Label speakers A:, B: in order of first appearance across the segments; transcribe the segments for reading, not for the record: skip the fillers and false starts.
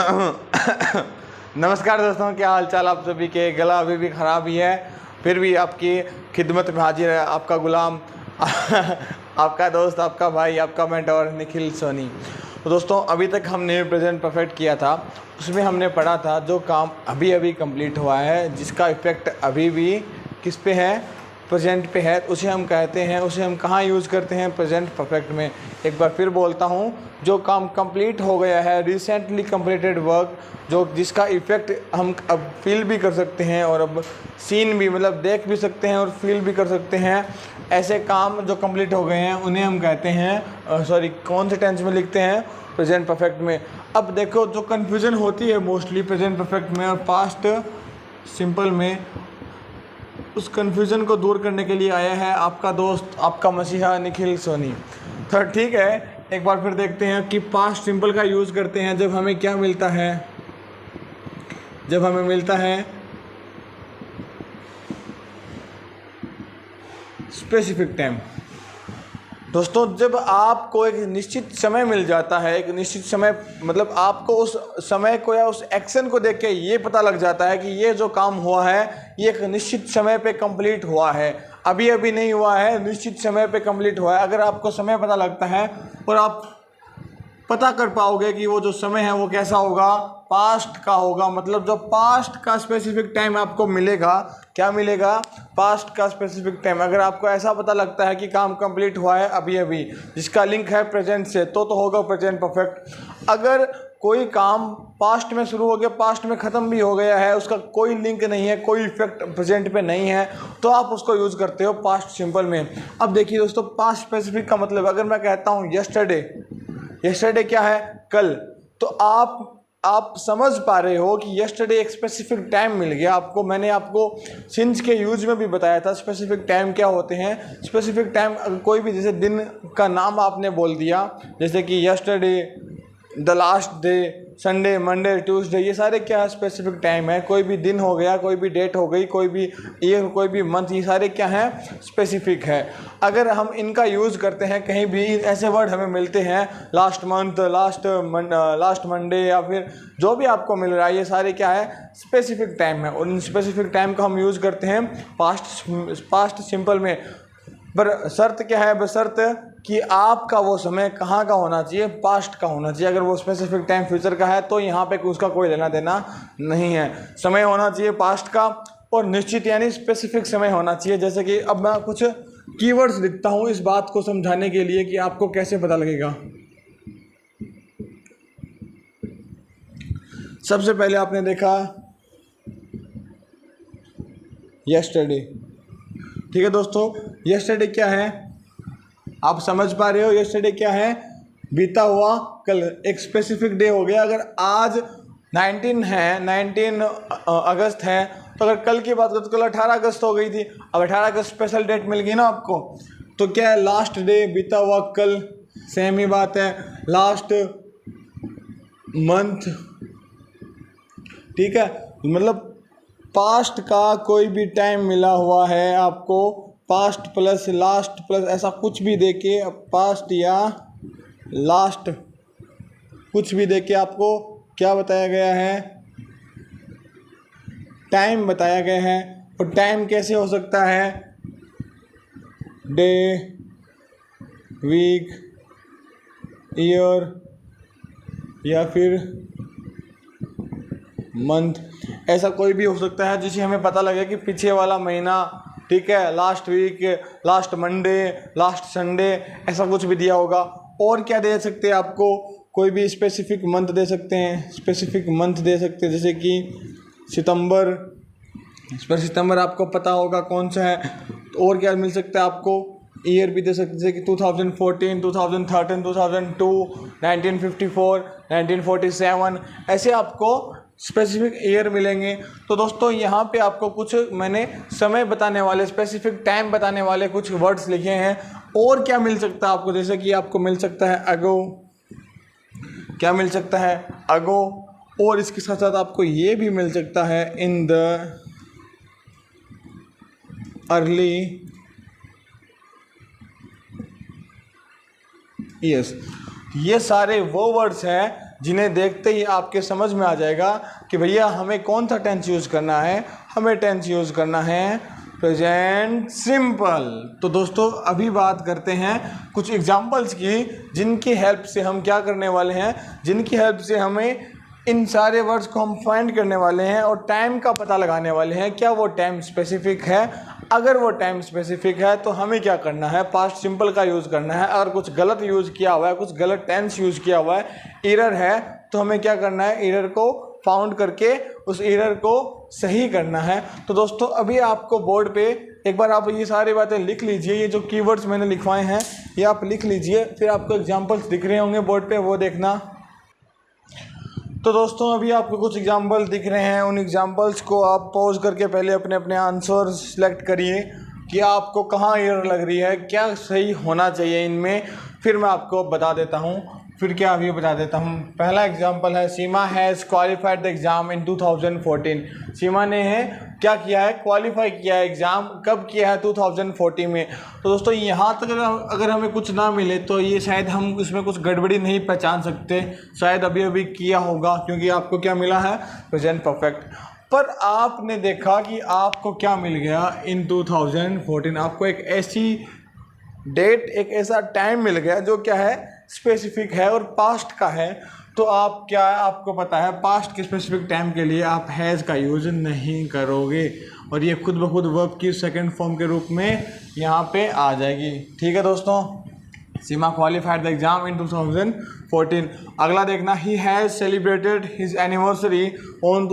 A: नमस्कार दोस्तों, क्या हाल चाल आप सभी के। गला अभी भी ख़राब ही है, फिर भी आपकी खिदमत में हाजिर है आपका गुलाम आपका दोस्त, आपका भाई, आपका मेंटोर निखिल सोनी। तो दोस्तों, अभी तक हमने प्रेजेंट परफेक्ट किया था, उसमें हमने पढ़ा था जो काम अभी अभी कंप्लीट हुआ है, जिसका इफ़ेक्ट अभी भी किस पे है, प्रेजेंट पे है, उसे हम कहते हैं, उसे हम कहाँ यूज़ करते हैं, प्रेजेंट परफेक्ट में। एक बार फिर बोलता हूँ, जो काम कंप्लीट हो गया है, रिसेंटली कंप्लीटेड वर्क, जो जिसका इफ़ेक्ट हम अब फील भी कर सकते हैं और अब सीन भी, मतलब देख भी सकते हैं और फील भी कर सकते हैं, ऐसे काम जो कंप्लीट हो गए हैं उन्हें हम कहते हैं कौन से टेंस में लिखते हैं, प्रेजेंट परफेक्ट में। अब देखो, जो कन्फ्यूज़न होती है मोस्टली प्रेजेंट परफेक्ट में और पास्ट सिंपल में, उस कन्फ्यूज़न को दूर करने के लिए आया है आपका दोस्त, आपका मसीहा निखिल सोनी। तो ठीक है, एक बार फिर देखते हैं कि पास्ट सिंपल का यूज़ करते हैं जब हमें क्या मिलता है, जब हमें मिलता है स्पेसिफिक टाइम। दोस्तों, जब आपको एक निश्चित समय मिल जाता है, एक निश्चित समय, मतलब आपको उस समय को या उस एक्शन को देख के ये पता लग जाता है कि ये जो काम हुआ है ये एक निश्चित समय पे कंप्लीट हुआ है, अभी अभी नहीं हुआ है, निश्चित समय पे कंप्लीट हुआ है। अगर आपको समय पता लगता है और आप पता कर पाओगे कि वो जो समय है वो कैसा होगा, पास्ट का होगा, मतलब जो पास्ट का स्पेसिफिक टाइम आपको मिलेगा, क्या मिलेगा, पास्ट का स्पेसिफिक टाइम। अगर आपको ऐसा पता लगता है कि काम कंप्लीट हुआ है अभी अभी, जिसका लिंक है प्रेजेंट से, तो होगा प्रेजेंट परफेक्ट। अगर कोई काम पास्ट में शुरू हो गया, पास्ट में ख़त्म भी हो गया है, उसका कोई लिंक नहीं है, कोई इफेक्ट प्रेजेंट पे नहीं है, तो आप उसको यूज़ करते हो पास्ट सिंपल में। अब देखिए दोस्तों, पास्ट स्पेसिफिक का मतलब, अगर मैं कहता हूँ यस्टरडे, यस्टरडे क्या है, कल, तो आप समझ पा रहे हो कि यस्टरडे एक स्पेसिफिक टाइम मिल गया आपको। मैंने आपको सिंस के यूज में भी बताया था स्पेसिफिक टाइम क्या होते हैं। स्पेसिफिक टाइम, कोई भी जैसे दिन का नाम आपने बोल दिया, जैसे कि yesterday, the last day, Sunday, Monday, Tuesday, ये सारे क्या स्पेसिफिक टाइम है। कोई भी दिन हो गया, कोई भी डेट हो गई, कोई भी ईयर, कोई भी मंथ, ये सारे क्या हैं, स्पेसिफिक है। अगर हम इनका यूज़ करते हैं, कहीं भी ऐसे वर्ड हमें मिलते हैं, लास्ट मंथ, लास्ट मंडे, या फिर जो भी आपको मिल रहा है, ये सारे क्या है, स्पेसिफिक टाइम है। और इन स्पेसिफिक टाइम को हम यूज़ करते हैं पास्ट सिंपल में। पर शर्त क्या है, बशर्त कि आपका वो समय कहाँ का होना चाहिए, पास्ट का होना चाहिए। अगर वो स्पेसिफिक टाइम फ्यूचर का है तो यहाँ पे उसका कोई लेना देना नहीं है। समय होना चाहिए पास्ट का और निश्चित यानी स्पेसिफिक समय होना चाहिए। जैसे कि अब मैं कुछ कीवर्ड्स लिखता हूँ इस बात को समझाने के लिए कि आपको कैसे पता लगेगा। सबसे पहले आपने देखा यस्टरडे, ठीक है दोस्तों। यस्टरडे क्या है, आप समझ पा रहे हो, यस्टरडे क्या है, बीता हुआ कल, एक स्पेसिफिक डे हो गया। अगर आज 19 है, 19 अगस्त है, तो अगर कल की बात करें तो कल 18 अगस्त हो गई थी। अब 18 अगस्त स्पेशल डेट मिल गई ना आपको, तो क्या है, लास्ट डे, बीता हुआ कल, सेम ही बात है, लास्ट मंथ, ठीक है। मतलब पास्ट का कोई भी टाइम मिला हुआ है आपको, पास्ट प्लस लास्ट प्लस ऐसा कुछ भी देके, पास्ट या लास्ट कुछ भी देके आपको क्या बताया गया है, टाइम बताया गया है। और टाइम कैसे हो सकता है, डे, वीक, ईयर या फिर मंथ, ऐसा कोई भी हो सकता है जिसे हमें पता लगे कि पीछे वाला महीना, ठीक है, last week, last Monday, last Sunday, ऐसा कुछ भी दिया होगा। और क्या दे सकते हैं आपको, कोई भी स्पेसिफिक मंथ दे सकते हैं, स्पेसिफिक मंथ दे सकते हैं, जैसे कि सितंबर, इस पर सितंबर आपको पता होगा कौन सा है। तो और क्या मिल सकता है आपको, ईयर भी दे सकते हैं, जैसे कि 2014, 2013, 2002, 1954, 1947, ऐसे आपको स्पेसिफिक ईयर मिलेंगे। तो दोस्तों, यहाँ पे आपको कुछ मैंने समय बताने वाले, स्पेसिफिक टाइम बताने वाले कुछ वर्ड्स लिखे हैं। और क्या मिल सकता है आपको, जैसे कि आपको मिल सकता है अगो, क्या मिल सकता है, अगो। और इसके साथ साथ आपको ये भी मिल सकता है इन द अर्ली ईयर्स। ये सारे वो वर्ड्स हैं जिन्हें देखते ही आपके समझ में आ जाएगा कि भैया हमें कौन सा टेंस यूज़ करना है। हमें टेंस यूज़ करना है प्रेजेंट सिंपल। तो दोस्तों अभी बात करते हैं कुछ एग्जाम्पल्स की, जिनकी हेल्प से हम क्या करने वाले हैं, जिनकी हेल्प से हमें इन सारे वर्ड्स को हम फाइंड करने वाले हैं और टाइम का पता लगाने वाले हैं। क्या वो टाइम स्पेसिफिक है? अगर वो टाइम स्पेसिफिक है तो हमें क्या करना है, पास्ट सिंपल का यूज़ करना है। अगर कुछ गलत यूज़ किया हुआ है, कुछ गलत टेंस यूज़ किया हुआ है, एरर है, तो हमें क्या करना है, एरर को फाउंड करके उस एरर को सही करना है। तो दोस्तों अभी आपको बोर्ड पे एक बार आप ये सारी बातें लिख लीजिए। ये जो कीवर्ड्स मैंने लिखवाए हैं ये आप लिख लीजिए, फिर आपको एग्जांपल्स दिख रहे होंगे बोर्ड पे, वो देखना। तो दोस्तों अभी आपको कुछ एग्जांपल दिख रहे हैं, उन एग्जांपल्स को आप पॉज करके पहले अपने अपने आंसर सेलेक्ट करिए कि आपको कहाँ एरर लग रही है, क्या सही होना चाहिए इनमें। फिर मैं आपको बता देता हूँ, फिर क्या अभी बता देता हूँ। पहला एग्जांपल है, Seema has qualified the exam in 2014। Seema ने है क्या किया है, क्वालिफाई किया है एग्ज़ाम। कब किया है? 2014 में। तो दोस्तों यहाँ तक अगर हमें कुछ ना मिले तो ये शायद हम इसमें कुछ गड़बड़ी नहीं पहचान सकते, शायद अभी अभी किया होगा, क्योंकि आपको क्या मिला है, प्रेजेंट परफेक्ट। पर आपने देखा कि आपको क्या मिल गया इन 2014, आपको एक ऐसी डेट, एक ऐसा टाइम मिल गया जो क्या है, स्पेसिफिक है और पास्ट का है। तो आप क्या है, आपको पता है पास्ट के स्पेसिफिक टाइम के लिए आप हैज़ का यूज़ नहीं करोगे और ये खुद ब खुद वर्ब की सेकंड फॉर्म के रूप में यहाँ पे आ जाएगी। ठीक है दोस्तों, सीमा क्वालिफाइड द एग्ज़ाम इन 2014। अगला देखना, he has celebrated his anniversary on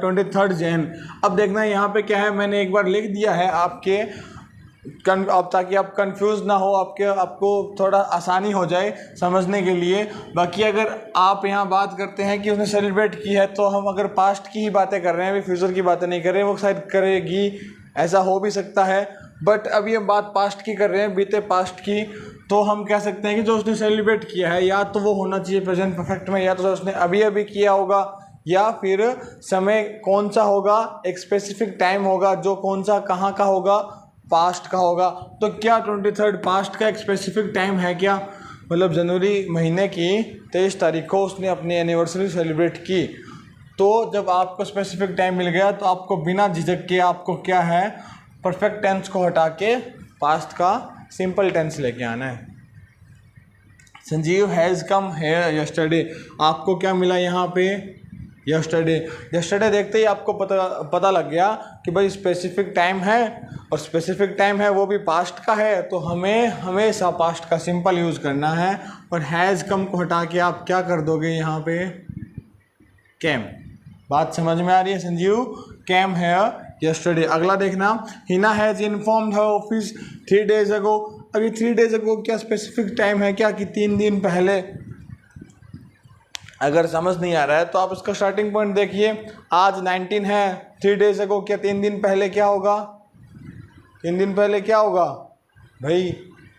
A: 23 Jain. अब देखना यहाँ पे क्या है, मैंने एक बार लिख दिया है आपके अब ताकि आप कंफ्यूज ना हो, आपको थोड़ा आसानी हो जाए समझने के लिए। बाकी अगर आप यहाँ बात करते हैं कि उसने सेलिब्रेट की है, तो हम अगर पास्ट की ही बातें कर रहे हैं, अभी फ्यूचर की बातें नहीं कर रहे हैं, वो शायद करेगी, ऐसा हो भी सकता है। बट अभी हम बात पास्ट की कर रहे हैं, बीते पास्ट की। तो हम कह सकते हैं कि जो उसने सेलिब्रेट किया है या तो वो होना चाहिए प्रेजेंट परफेक्ट में, या तो उसने अभी अभी किया होगा, या फिर समय कौन सा होगा, एक स्पेसिफिक टाइम होगा जो कौन सा कहाँ का होगा, पास्ट का होगा। तो क्या 23 पास्ट का एक स्पेसिफिक टाइम है क्या? मतलब जनवरी महीने की 23 तारीख को उसने अपनी एनिवर्सरी सेलिब्रेट की। तो जब आपको स्पेसिफिक टाइम मिल गया तो आपको बिना झिझक के आपको क्या है, परफेक्ट टेंस को हटा के पास्ट का सिंपल टेंस लेके आना है। Sanjeev has come here yesterday, आपको क्या मिला यहाँ पे, यस्टरडे देखते ही आपको पता लग गया कि भाई स्पेसिफिक टाइम है, और स्पेसिफिक टाइम है वो भी पास्ट का है, तो हमें हमेशा पास्ट का सिंपल यूज़ करना है। और हैज़ कम को हटा के आप क्या कर दोगे यहाँ पे, कैम। बात समझ में आ रही है संजीव? Cam hair yesterday. अगला देखना, Heena has informed her office 3 days ago. अभी 3 days अगो क्या स्पेसिफिक टाइम है क्या, कि 3 दिन पहले? अगर समझ नहीं आ रहा है तो आप इसका स्टार्टिंग पॉइंट देखिए। आज 19 है, 3 days अगो क्या 3 दिन पहले क्या होगा, 3 दिन पहले क्या होगा भाई,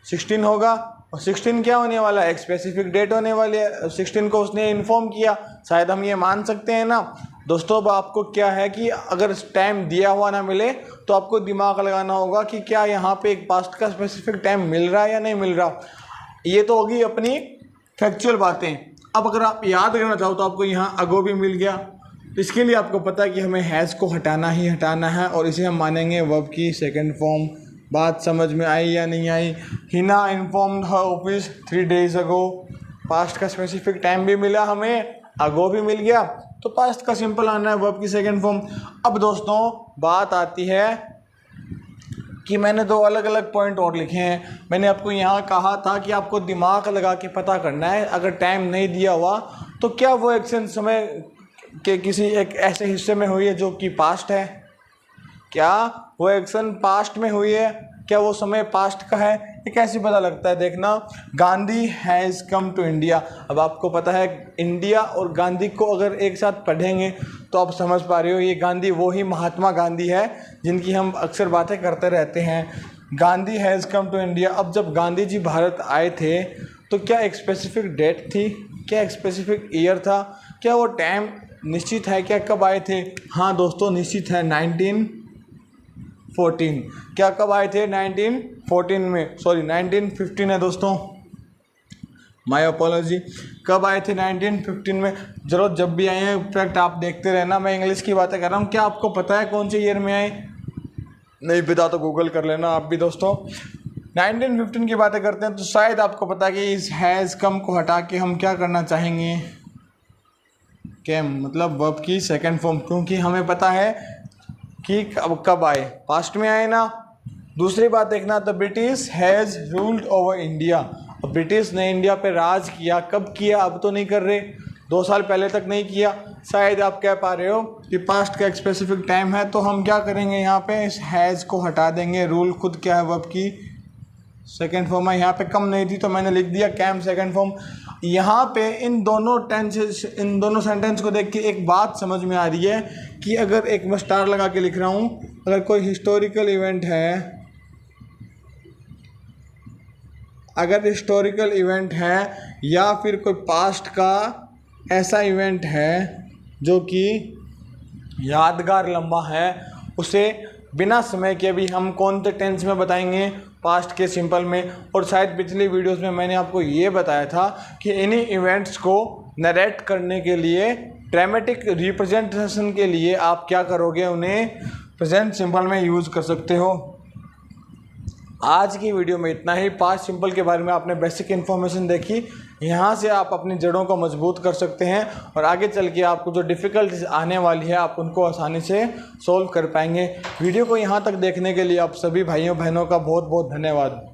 A: 16 होगा। और 16 क्या होने वाला है, एक स्पेसिफिक डेट होने वाली है। 16 को उसने इन्फॉर्म किया, शायद हम ये मान सकते हैं ना दोस्तों। अब आपको क्या है कि अगर टाइम दिया हुआ ना मिले तो आपको दिमाग लगाना होगा कि क्या यहाँ पे एक पास्ट का स्पेसिफिक टाइम मिल रहा है या नहीं मिल रहा। ये तो होगी अपनी फैक्चुअल बातें। अब अगर आप याद करना चाहो तो आपको यहाँ अगो भी मिल गया, तो इसके लिए आपको पता है कि हमें हैज़ को हटाना ही हटाना है, और इसे हम मानेंगे वर्ब की सेकंड फॉर्म। बात समझ में आई या नहीं आई? Hina informed her office 3 days अगो, पास्ट का स्पेसिफिक टाइम भी मिला हमें, अगो भी मिल गया, तो पास्ट का सिंपल आना है वर्ब की सेकंड फॉर्म। अब दोस्तों बात आती है कि मैंने 2 अलग अलग पॉइंट और लिखे हैं। मैंने आपको यहाँ कहा था कि आपको दिमाग लगा के पता करना है, अगर टाइम नहीं दिया हुआ तो क्या वो एक्शन समय के किसी एक ऐसे हिस्से में हुई है जो कि पास्ट है, क्या वो एक्शन पास्ट में हुई है, क्या वो समय पास्ट का है, ये कैसे पता लगता है? देखना, Gandhi has come to India. अब आपको पता है इंडिया और गांधी को अगर एक साथ पढ़ेंगे तो आप समझ पा रहे हो, ये गांधी वो ही महात्मा गांधी है जिनकी हम अक्सर बातें करते रहते हैं। Gandhi has come to India. अब जब गांधी जी भारत आए थे तो क्या एक स्पेसिफिक डेट थी, क्या एक स्पेसिफिक ईयर था, क्या वो टाइम निश्चित है, क्या कब आए थे? हाँ दोस्तों निश्चित है, 1914। क्या कब आए थे? 1914 में, सॉरी 1915 है दोस्तों। My apology. कब आए थे? 1915 में। जरूरत जब भी आए हैं, इनफैक्ट आप देखते रहना, मैं इंग्लिश की बातें कर रहा हूँ। क्या आपको पता है कौन से ईयर में आए? नहीं पता तो गूगल कर लेना आप भी दोस्तों। 1915 की बातें करते हैं तो शायद आपको पता है कि इस हैज़ कम को हटा के हम क्या करना चाहेंगे? कैम, मतलब वर्ब की सेकंड फॉर्म, क्योंकि हमें पता है कि कब आए, पास्ट में आए ना। दूसरी बात देखना, the British has ruled over India. British ने इंडिया पे राज किया, कब किया? अब तो नहीं कर रहे, 2 साल पहले तक नहीं किया। शायद आप कह पा रहे हो कि पास्ट का एक स्पेसिफिक टाइम है, तो हम क्या करेंगे यहाँ पे? इस हैज़ को हटा देंगे। रूल खुद क्या है? वर्ब की सेकेंड फॉर्म है। यहाँ पे कम नहीं थी तो मैंने लिख दिया कैम सेकेंड फॉर्म। यहाँ पे इन दोनों सेंटेंस को देख के एक बात समझ में आ रही है कि अगर एक मैं स्टार लगा के लिख रहा हूँ, अगर कोई हिस्टोरिकल इवेंट है, अगर हिस्टोरिकल इवेंट है या फिर कोई पास्ट का ऐसा इवेंट है जो कि यादगार लम्हा है, उसे बिना समय के भी हम कौन से टेंस में बताएंगे? पास्ट के सिंपल में। और शायद पिछली वीडियोस में मैंने आपको ये बताया था कि इन्हीं इवेंट्स को नरेट करने के लिए, ड्रामेटिक रिप्रेजेंटेशन के लिए आप क्या करोगे? उन्हें प्रेजेंट सिंपल में यूज़ कर सकते हो। आज की वीडियो में इतना ही। पास्ट सिंपल के बारे में आपने बेसिक इन्फॉर्मेशन देखी। यहाँ से आप अपनी जड़ों को मजबूत कर सकते हैं और आगे चल के आपको जो डिफ़िकल्टीज आने वाली है आप उनको आसानी से सोल्व कर पाएंगे। वीडियो को यहाँ तक देखने के लिए आप सभी भाइयों बहनों का बहुत बहुत धन्यवाद।